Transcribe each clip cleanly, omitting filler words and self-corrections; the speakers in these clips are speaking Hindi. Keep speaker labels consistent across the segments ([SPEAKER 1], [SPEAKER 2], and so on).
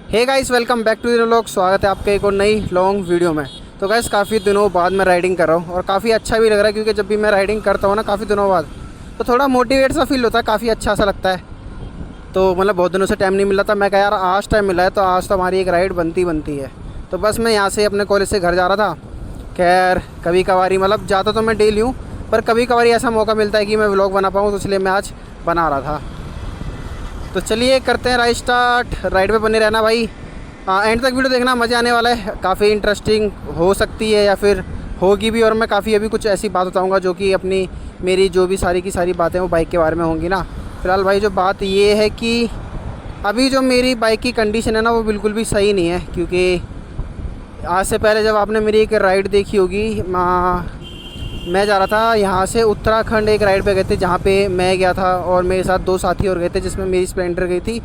[SPEAKER 1] Hey guys, welcome back to the vlog. स्वागत है आपके एक और नई लॉन्ग वीडियो में। तो गाइस काफ़ी दिनों बाद मैं राइडिंग कर रहा हूँ और काफ़ी अच्छा भी लग रहा है, क्योंकि जब भी मैं राइडिंग करता हूँ ना काफ़ी दिनों बाद, तो थोड़ा मोटिवेट सा फील होता है, काफ़ी अच्छा सा लगता है। तो मतलब बहुत दिनों से टाइम नहीं मिला था, मैं कहा यार आज टाइम मिला है तो आज तो हमारी एक राइड बनती है। तो बस मैं यहाँ से अपने कॉलेज से घर जा रहा था। खैर कभी कभारी, मतलब ज़्यादा तो मैं डेली हूँ, पर कभी कभारी ऐसा मौका मिलता है कि मैं व्लॉग बना पाऊँ, तो इसलिए मैं आज बना रहा था। तो चलिए करते हैं राइड स्टार्ट। राइड पे बने रहना भाई, एंड तक वीडियो देखना, मज़ा आने वाला है। काफ़ी इंटरेस्टिंग हो सकती है या फिर होगी भी, और मैं काफ़ी अभी कुछ ऐसी बात बताऊंगा जो कि अपनी मेरी जो भी सारी की सारी बातें वो बाइक के बारे में होंगी ना। फ़िलहाल भाई जो बात ये है कि अभी जो मेरी बाइक की कंडीशन है ना वो बिल्कुल भी सही नहीं है, क्योंकि आज से पहले जब आपने मेरी एक राइड देखी होगी, मैं जा रहा था यहाँ से उत्तराखंड, एक राइड पे गए थे जहाँ पे मैं गया था और मेरे साथ दो साथी और गए थे, जिसमें मेरी स्प्लेंडर गई थी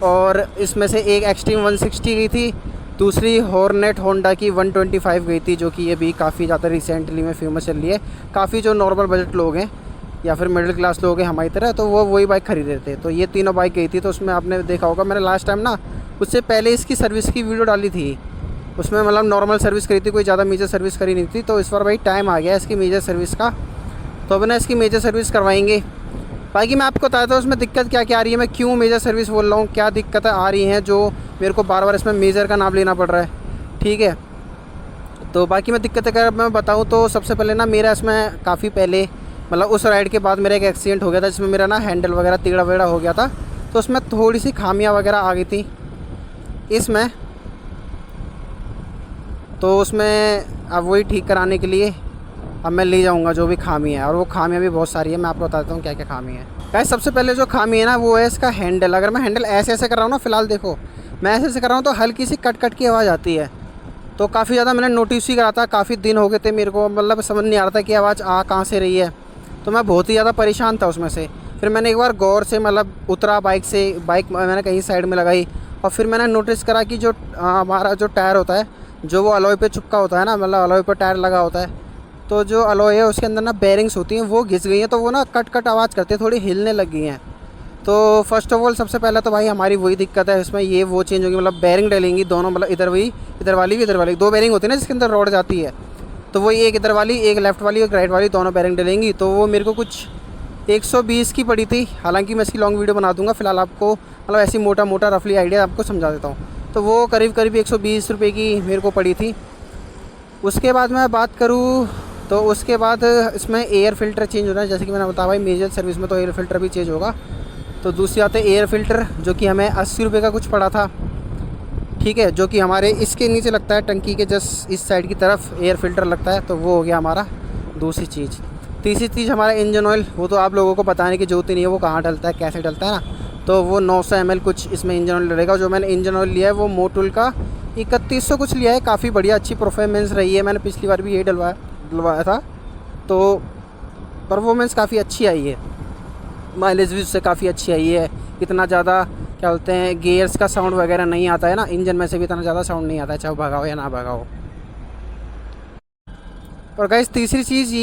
[SPEAKER 1] और इसमें से एक एक्सट्रीम 160 गई थी, दूसरी हॉर्नेट होंडा की 125 गई थी, जो कि ये भी काफ़ी ज़्यादा रिसेंटली में फेमस चल रही है। काफ़ी जो नॉर्मल बजट लोग हैं या फिर मिडिल क्लास लोग हैं हमारी तरह, तो वो वही बाइक खरीद रहे थे। तो ये तीनों बाइक गई थी। तो उसमें आपने देखा होगा मैंने लास्ट टाइम ना उससे पहले इसकी सर्विस की वीडियो डाली थी, उसमें मतलब नॉर्मल सर्विस करी थी, कोई ज़्यादा मेजर सर्विस करी नहीं थी। तो इस बार भाई टाइम आ गया इसकी मेजर सर्विस का, तो अब ना इसकी मेजर सर्विस करवाएंगे। बाकी मैं आपको बताता हूँ उसमें दिक्कत क्या क्या आ रही है, मैं क्यों मेजर सर्विस बोल रहा हूँ, क्या दिक्कतें आ रही हैं जो मेरे को बार बार इसमें मेजर का नाम लेना पड़ रहा है। ठीक है, तो बाकी मैं दिक्कतें अगर मैं बताऊँ तो सबसे पहले ना मेरा इसमें काफ़ी पहले, मतलब उस राइड के बाद मेरा एक एक्सीडेंट हो गया था, जिसमें मेरा ना हैंडल वगैरह टेढ़ा वेढ़ा हो गया था। तो उसमें थोड़ी सी खामियाँ वगैरह आ गई थी इसमें, तो उसमें अब वही ठीक कराने के लिए अब मैं ले जाऊंगा जो भी खामी है, और वो खामियाँ भी बहुत सारी है। मैं आपको बताता हूँ क्या क्या खामी है। गाइस सबसे पहले जो खामी है ना वो है इसका हैंडल। अगर मैं हैंडल ऐसे ऐसे कर रहा हूँ ना, फ़िलहाल देखो मैं ऐसे ऐसे कर रहा हूँ तो हल्की सी कट कट की आवाज़ आती है। तो काफ़ी ज़्यादा मैंने नोटिस ही करा था, काफ़ी दिन हो गए थे मेरे को, मतलब समझ नहीं आ रहा था कि आवाज़ आ कहाँ से रही है। तो मैं बहुत ही ज़्यादा परेशान था उसमें से। फिर मैंने एक बार गौर से मतलब उतरा बाइक से, बाइक मैंने कहीं साइड में लगाई, और फिर मैंने नोटिस करा कि जो हमारा जो टायर होता है, जो वो अलॉय पे चिपका होता है ना, मतलब अलॉय पे टायर लगा होता है, तो जो अलॉय है उसके अंदर ना बेरिंग्स होती हैं, वो घिस गई हैं, तो वो ना कट कट आवाज़ करते हैं, थोड़ी हिलने लग गई हैं। तो फर्स्ट ऑफ ऑल सबसे पहले तो भाई हमारी वही दिक्कत है इसमें, ये वो चेंज होगी, मतलब बेरिंग डलेंगी दोनों, मतलब इधर वही इधर वाली भी इधर वाली, दो बेरिंग होती है ना जिसके अंदर रॉड जाती है, तो वही एक इधर वाली, एक लेफ़्ट वाली, एक राइट वाली, दोनों बेरिंग डलेंगी। तो वो मेरे को कुछ 120 की पड़ी थी। हालांकि मैं इसकी लॉन्ग वीडियो बना दूंगा, फिलहाल आपको मतलब ऐसी मोटा मोटा रफली आइडिया आपको समझा देता हूँ। तो वो करीब करीब 120 रुपये की मेरे को पड़ी थी। उसके बाद मैं बात करूँ तो उसके बाद इसमें एयर फ़िल्टर चेंज होना है, जैसे कि मैंने बताया भाई मेजर सर्विस में तो एयर फ़िल्टर भी चेंज होगा। तो दूसरी बात है एयर फ़िल्टर, जो कि हमें 80 रुपये का कुछ पड़ा था। ठीक है, जो कि हमारे इसके नीचे लगता है, टंकी के जस्ट इस साइड की तरफ एयर फ़िल्टर लगता है, तो वो हो गया हमारा दूसरी चीज़। तीसरी चीज़ हमारा इंजन ऑयल, वो तो आप लोगों को बताने की ज़रूरत ही नहीं है वो कहाँ डलता है कैसे डलता है ना। तो वो 900 ml कुछ इसमें इंजन ऑयल डलेगा। जो मैंने इंजन ऑयल लिया है वो मोटूल का 3100 कुछ लिया है, काफ़ी बढ़िया अच्छी परफॉर्मेंस रही है। मैंने पिछली बार भी यही डलवाया था, तो परफॉर्मेंस काफ़ी अच्छी आई है, माइलेज भी उससे काफ़ी अच्छी आई है। इतना ज़्यादा क्या बोलते हैं गियर्स का साउंड वगैरह नहीं आता है ना, इंजन में से भी इतना ज़्यादा साउंड नहीं आता है, चाहे भगाओ या ना भगाओ। और गाइस तीसरी चीज़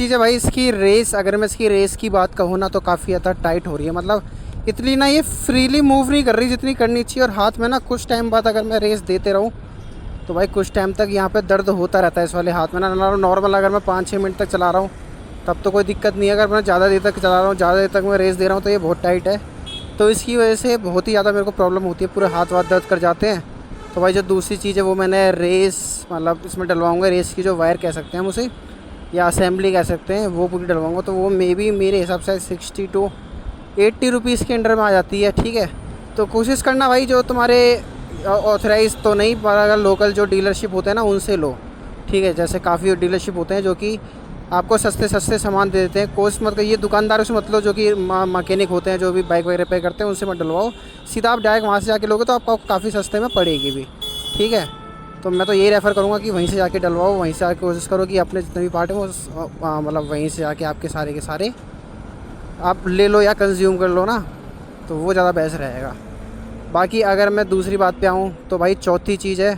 [SPEAKER 1] है भाई इसकी रेस। अगर मैं इसकी रेस की बात कहूँ ना तो काफ़ी ज़्यादा टाइट हो रही है, मतलब इतनी ना ये फ्रीली मूव नहीं कर रही जितनी करनी चाहिए। और हाथ में ना कुछ टाइम बाद अगर मैं रेस देते रहूँ तो भाई कुछ टाइम तक यहाँ पे दर्द होता रहता है इस वाले हाथ में ना। नॉर्मल अगर मैं 5-6 मिनट तक चला रहा हूँ तब तो कोई दिक्कत नहीं है, अगर मैं ज़्यादा देर तक चला रहा हूँ, ज़्यादा देर तक मैं रेस दे रहा हूँ तो ये बहुत टाइट है। तो इसकी वजह से बहुत ही ज़्यादा मेरे को प्रॉब्लम होती है, पूरे हाथ वाथ दर्द कर जाते हैं। तो भाई जो दूसरी चीज़ है वो मैंने रेस मतलब इसमें डलवाऊँगा, रेस की जो वायर कह सकते हैं हम उसे, या असेंबली कह सकते हैं, वो पूरी डलवाऊँगा। तो वो मे बी मेरे हिसाब से 60 to 80 रुपीज़ के अंडर में आ जाती है। ठीक है, तो कोशिश करना भाई जो तुम्हारे ऑथराइज तो नहीं, पर अगर लोकल जो डीलरशिप होते हैं ना उनसे लो। ठीक है, जैसे काफ़ी डीलरशिप होते हैं जो कि आपको सस्ते सस्ते सामान दे देते हैं। कोर्स मत ये दुकानदारों से मत लो, जो कि मैकेनिक होते हैं जो भी बाइक वगैरह रिपेयर करते हैं, उनसे मत डलवाओ। सीधा आप डायरेक्ट वहाँ से जाके लोगे तो आपको काफ़ी सस्ते में पड़ेगी भी। ठीक है, तो मैं तो यही रेफ़र करूँगा कि वहीं से जाके डलवाओ, वहीं से आके कोशिश करो कि अपने जितने भी पार्ट हैं वो मतलब वहीं से आके आपके सारे के सारे आप ले लो या कंज्यूम कर लो ना, तो वो ज़्यादा बेस्ट रहेगा। बाकी अगर मैं दूसरी बात पे आऊँ तो भाई चौथी चीज़ है,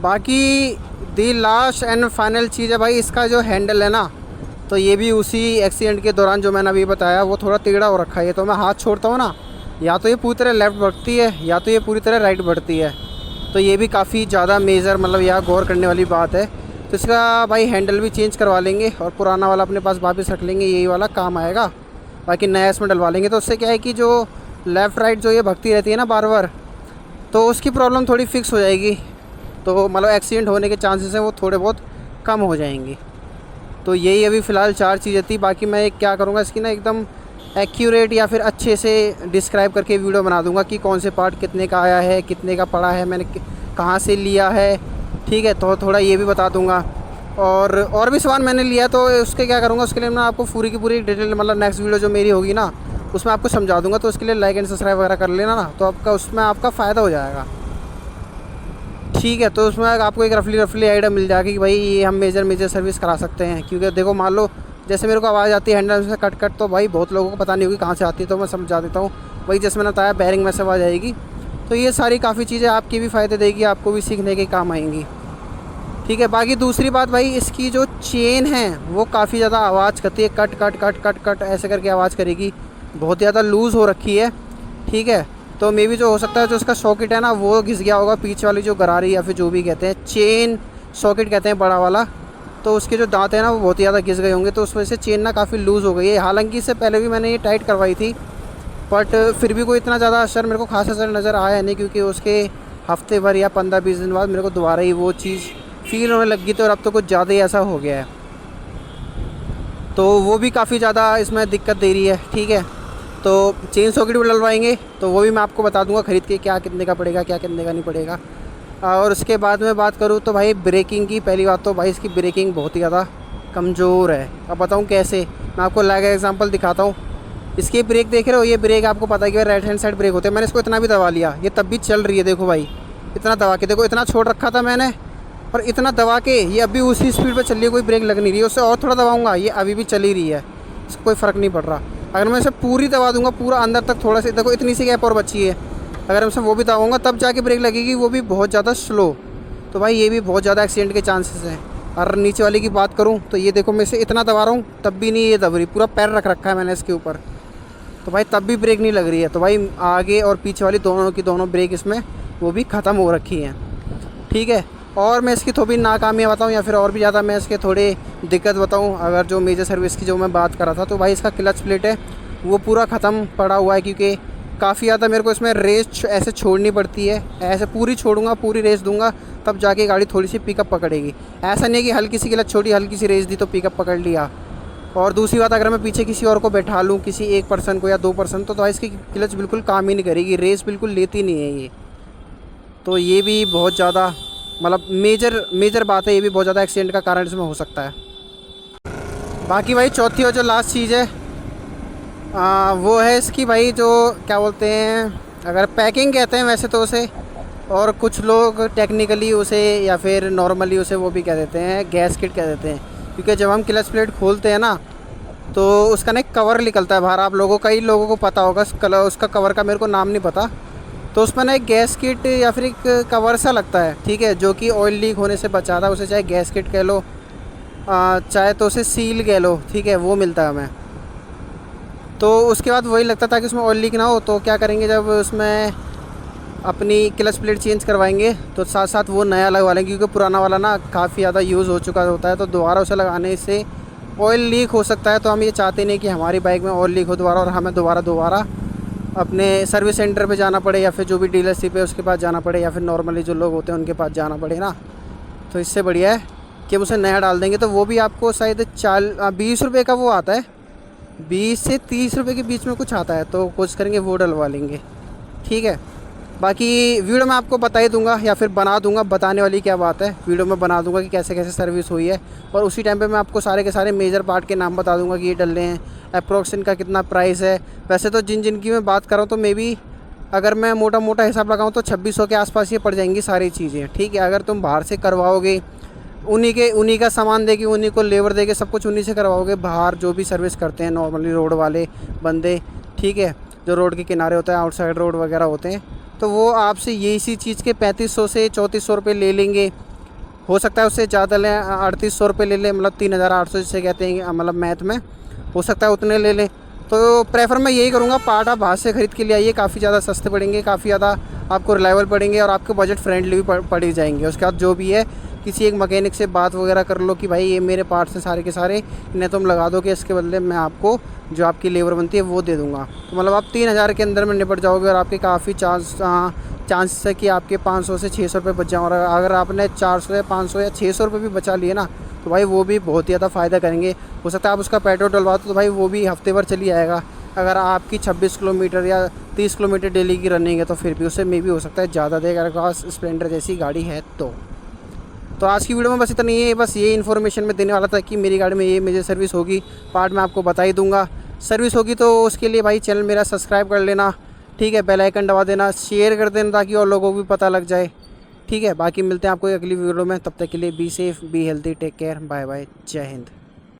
[SPEAKER 1] बाकी दी लास्ट एंड फाइनल चीज़ है भाई इसका जो हैंडल है ना, तो ये भी उसी एक्सीडेंट के दौरान जो मैंने अभी बताया वो थोड़ा टेढ़ा हो रखा है। तो मैं हाथ छोड़ता हूँ ना या तो ये पूरी तरह लेफ़्ट बढ़ती है या तो ये पूरी तरह राइट बढ़ती है। तो ये भी काफ़ी ज़्यादा मेजर मतलब यहाँ गौर करने वाली बात है। तो इसका भाई हैंडल भी चेंज करवा लेंगे और पुराना वाला अपने पास वापस रख लेंगे, यही वाला काम आएगा। बाकी नया इसमें डलवा लेंगे। तो उससे क्या है कि जो लेफ़्ट राइट जो ये भगती रहती है ना बार बार, तो उसकी प्रॉब्लम थोड़ी फिक्स हो जाएगी। तो मतलब एक्सीडेंट होने के चांसेस हैं वो थोड़े बहुत कम हो जाएंगी। तो यही अभी फ़िलहाल 4 चीज़ें थी। बाकी मैं क्या करूँगा इसकी ना एकदम एक्यूरेट या फिर अच्छे से डिस्क्राइब करके वीडियो बना दूंगा कि कौन से पार्ट कितने का आया है, कितने का पड़ा है, मैंने कहाँ से लिया है, ठीक है। तो थोड़ा ये भी बता दूंगा। और भी सामान मैंने लिया तो उसके क्या करूँगा, उसके लिए मैं आपको पूरी की पूरी डिटेल मतलब नेक्स्ट वीडियो जो मेरी होगी ना उसमें आपको समझा दूंगा। तो उसके लिए लाइक एंड सब्सक्राइब वगैरह कर लेना ना, तो आपका उसमें आपका फ़ायदा हो जाएगा, ठीक है। तो उसमें आपको एक रफली आइडिया मिल जाएगी कि भाई ये हम मेजर सर्विस करा सकते हैं। क्योंकि देखो मान लो जैसे मेरे को आवाज़ आती है हैंडल से कट, तो भाई बहुत लोगों को पता नहीं होगी कहाँ से आती है, तो मैं समझा देता हूँ। वही जैसे मैंने बताया बैरिंग में से आवाज़ आएगी। तो ये सारी काफ़ी चीज़ें आपकी भी फ़ायदे देगी, आपको भी सीखने के काम आएंगी, ठीक है। बाकी दूसरी बात भाई, इसकी जो चेन है वो काफ़ी ज़्यादा आवाज़ करती है, कट ऐसे करके आवाज़ करेगी, बहुत ज़्यादा लूज़ हो रखी है, ठीक है। तो मे भी जो हो सकता है जो उसका सॉकेट है ना वो घिस गया होगा, पीछे वाली जो गरारी या फिर जो भी कहते हैं चेन सॉकेट कहते हैं बड़ा वाला, तो उसके जो दांत है ना वो बहुत ही ज़्यादा घिस गए होंगे। तो उस वजह से चेन ना काफ़ी लूज़ हो गई है। हालांकि इससे पहले भी मैंने ये टाइट करवाई थी, बट फिर भी कोई इतना ज़्यादा असर मेरे को खास असर नज़र आया नहीं। क्योंकि उसके हफ्ते भर या 15-20 दिन बाद मेरे को दोबारा ही वो चीज़ फील होने लगी थी और अब तो कुछ ज़्यादा ही ऐसा हो गया है। तो वो भी काफ़ी ज़्यादा इसमें दिक्कत दे रही है, ठीक है। तो चेन सॉकेट भी डलवाएंगे, तो वो भी मैं आपको बता दूंगा ख़रीद के क्या कितने का पड़ेगा, क्या कितने का नहीं पड़ेगा। और उसके बाद में बात करूँ तो भाई ब्रेकिंग की, पहली बात तो भाई इसकी ब्रेकिंग बहुत ही ज़्यादा कमज़ोर है। अब बताऊँ कैसे, मैं आपको लाइव एग्जांपल दिखाता हूँ। इसकी ब्रेक देख रहे हो, ये ब्रेक आपको पता है कि राइट हैंड साइड ब्रेक होते हैं। मैंने इसको इतना भी दबा लिया, ये तब भी चल रही है। देखो भाई इतना दबा के देखो, इतना छोड़ रखा था मैंने और इतना दबा के ये अभी उसी स्पीड पर चल रही है, कोई ब्रेक लग नहीं रही है। उससे और थोड़ा दबाऊँगा ये अभी भी चली रही है, इसको कोई फ़र्क नहीं पड़ रहा। अगर मैं इसे पूरी दबा दूंगा पूरा अंदर तक, थोड़ा सा देखो इतनी सी गैप और बची है, अगर मैं इसे वो भी दबाऊँगा तब जाके ब्रेक लगेगी, वो भी बहुत ज़्यादा स्लो। तो भाई ये भी बहुत ज़्यादा एक्सीडेंट के चांसेस हैं। और नीचे वाली की बात करूँ तो ये देखो मैं इसे इतना दबा रहा हूँ तब भी नहीं ये दब रही, पूरा पैर रख रखा है मैंने इसके ऊपर, तो भाई तब भी ब्रेक नहीं लग रही है। तो भाई आगे और पीछे वाली दोनों की दोनों ब्रेक इसमें वो भी ख़त्म हो रखी हैं, ठीक है। और मैं इसकी थोड़ी नाकामियाँ बताऊँ या फिर और भी ज़्यादा मैं इसके थोड़े दिक्कत बताऊँ, अगर जो मेजर सर्विस की जो मैं बात कर रहा था, तो भाई इसका क्लच प्लेट है वो पूरा ख़त्म पड़ा हुआ है। क्योंकि काफ़ी ज़्यादा मेरे को इसमें रेस ऐसे छोड़नी पड़ती है, ऐसे पूरी छोड़ूंगा, पूरी रेस दूंगा तब जाके गाड़ी थोड़ी सी पिकअप पकड़ेगी। ऐसा नहीं है कि हल्की सी क्लच छोड़ी, हल्की सी रेस दी तो पिकअप पकड़ लिया। और दूसरी बात, अगर मैं पीछे किसी और को बैठा लूँ, किसी एक पर्सन को या 2 पर्सन, तो इसकी क्लच बिल्कुल काम ही नहीं करेगी, रेस बिल्कुल लेती नहीं है ये। तो ये भी बहुत ज़्यादा मतलब मेजर बात है, ये भी बहुत ज़्यादा एक्सीडेंट का कारण इसमें हो सकता है। बाकी भाई चौथी और जो लास्ट चीज़ है वो है इसकी भाई जो क्या बोलते हैं, अगर पैकिंग कहते हैं वैसे तो उसे, और कुछ लोग टेक्निकली उसे या फिर नॉर्मली उसे वो भी कह देते हैं गैस्केट कह देते हैं। क्योंकि जब हम क्लच प्लेट खोलते हैं ना तो उसका ना एक कवर निकलता है बाहर, आप लोगों कई लोगों को पता होगा उसका कवर का मेरे को नाम नहीं पता। तो उसमें ना एक गैस्केट या फिर एक कवर सा लगता है, ठीक है, जो कि ऑयल लीक होने से बचाता है। उसे चाहे गैस्केट कह लो चाहे तो उसे सील कह लो, ठीक है, वो मिलता है हमें। तो उसके बाद वही लगता था कि उसमें ऑयल लीक ना हो। तो क्या करेंगे, जब उसमें अपनी क्लच प्लेट चेंज करवाएंगे तो साथ साथ वो नया लगवा लेंगे। क्योंकि पुराना वाला ना काफ़ी ज़्यादा यूज़ हो चुका होता है, तो दोबारा उसे लगाने से ऑयल लीक हो सकता है। तो हम ये चाहते नहीं कि हमारी बाइक में ऑयल लीक हो दोबारा और हमें दोबारा अपने सर्विस सेंटर पे जाना पड़े या फिर जो भी डीलरशिप है उसके पास जाना पड़े या फिर नॉर्मली जो लोग होते हैं उनके पास जाना पड़े ना। तो इससे बढ़िया है कि हम उसे नया डाल देंगे। तो वो भी आपको शायद 20 रुपये का वो आता है, 20 से 30 रुपये के बीच में कुछ आता है। तो कोशिश करेंगे वो डलवा लेंगे, ठीक है। बाकी वीडियो में आपको बता ही दूंगा या फिर बना दूंगा, बताने वाली क्या बात है, वीडियो में बना दूंगा कि कैसे कैसे सर्विस हुई है। और उसी टाइम पे मैं आपको सारे के सारे मेजर पार्ट के नाम बता दूंगा कि ये डल रहे हैं, अप्रोक्स इनका कितना प्राइस है। वैसे तो जिन की मैं बात कर रहा हूँ तो मे बी अगर मैं मोटा ऐसा लगाऊँ तो 2600 के आसपास ये पड़ जाएंगी सारी चीज़ें, ठीक है। अगर तुम बाहर से करवाओगे उन्हीं का सामान देके, उन्हीं को लेबर देके, सब कुछ उन्हीं से करवाओगे, बाहर जो भी सर्विस करते हैं नॉर्मली रोड वाले बंदे, ठीक है, जो रोड के किनारे होता है, आउटसाइड रोड वगैरह होते हैं, तो वो आपसे यही सी चीज़ के 3500 से 3400 रुपये ले लेंगे। हो सकता है उससे ज़्यादा लें, 3800 रुपये ले लें, मतलब 3800 जिसे कहते हैं मतलब मैथ में, हो सकता है उतने ले लें। तो प्रेफर मैं यही करूँगा, पार्ट आप बाहर से ख़रीद के लिए आइए, काफ़ी ज़्यादा सस्ते पड़ेंगे, काफ़ी ज़्यादा आपको रिलायबल पड़ेंगे और आपके बजट फ्रेंडली भी पड़ ही जाएंगे। उसके बाद जो भी है किसी एक मैकेनिक से बात वगैरह कर लो कि भाई ये मेरे पार्ट्स हैं सारे के सारे, इन्हें तुम लगा दो कि इसके बदले मैं आपको जो आपकी लेबर बनती है वो दे दूँगा। तो मतलब आप 3000 के अंदर में निपट जाओगे और आपके काफ़ी चांसेस है कि आपके 500 से 600 रुपये बच जाएँ। और अगर आपने 400 या 500 या 600 रुपये भी बचा लिए ना, तो भाई वो भी बहुत ही ज़्यादा फ़ायदा करेंगे। हो सकता है आप उसका पेट्रोल डलवा दो तो भाई वो भी हफ्ते भर चली आएगा। अगर आपकी 26 किलोमीटर या 30 किलोमीटर डेली की रनिंग है तो फिर भी उससे मे भी हो सकता है ज़्यादा देगा, अगर पास स्प्लेंडर जैसी गाड़ी है तो आज की वीडियो में बस इतना ही है। बस ये इन्फॉर्मेशन मैं देने वाला था कि मेरी गाड़ी में ये मेजर सर्विस होगी, पार्ट मैं आपको बता ही दूंगा। सर्विस होगी तो उसके लिए भाई चैनल मेरा सब्सक्राइब कर लेना, ठीक है, बेल आइकन दबा देना, शेयर कर देना ताकि और लोगों को भी पता लग जाए, ठीक है। बाकी मिलते हैं आपको अगली वीडियो में, तब तक के लिए be safe, be healthy, take care, bye bye, जय हिंद।